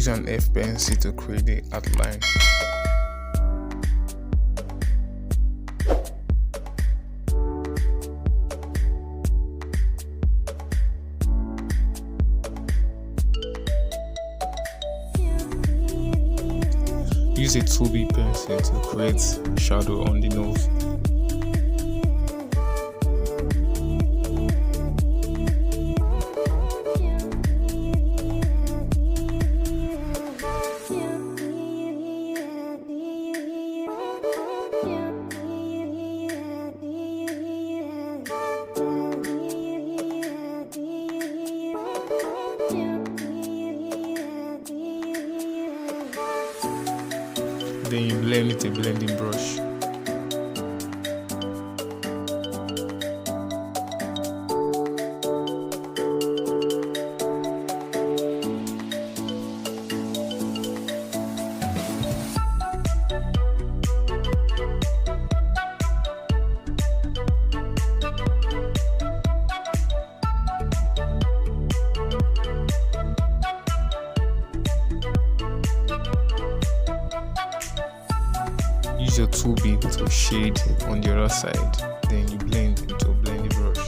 Use an F pencil to create the outline. Use a 2B pencil to create shadow on the nose. Then you blend with a blending brush. Use your 2B to shade on the other side, then you blend into a blending brush.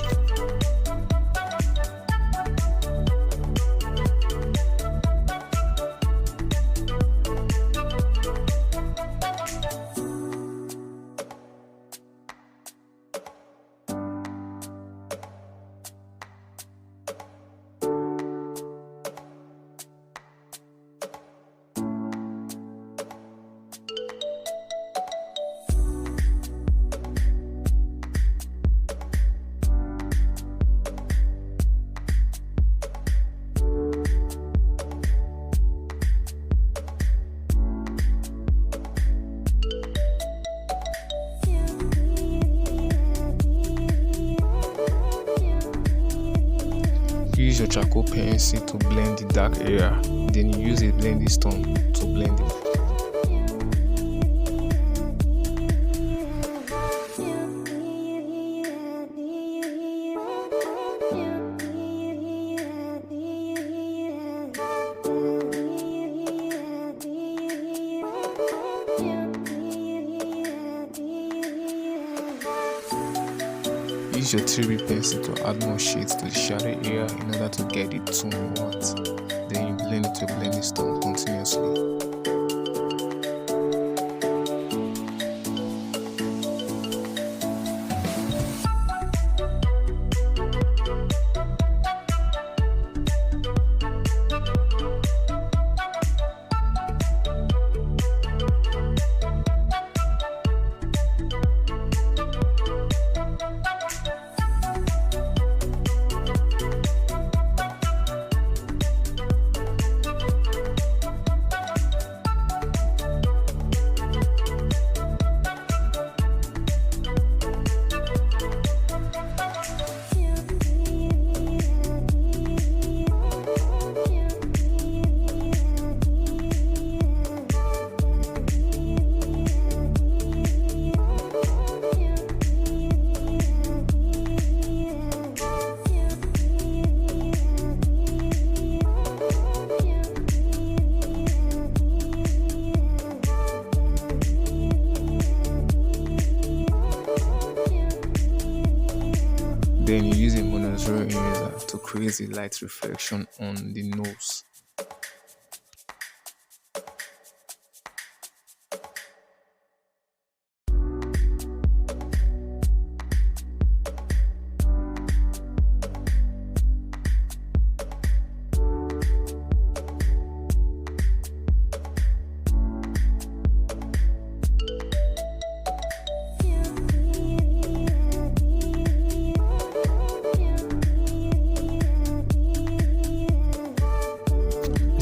Use your charcoal pencil to blend the dark area, then you use a blending stone to blend it. Use your 3B pencil to add more shades to the shadow area in order to get the tone you want. Then you blend it to a blending stone continuously. Then you use a monozero eraser to create a light reflection on the nose.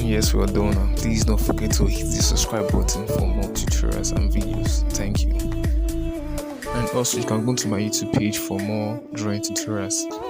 Yes, we're done now. Please don't forget to hit the subscribe button for more tutorials and videos. Thank you. And also you can go to my YouTube page for more drawing tutorials.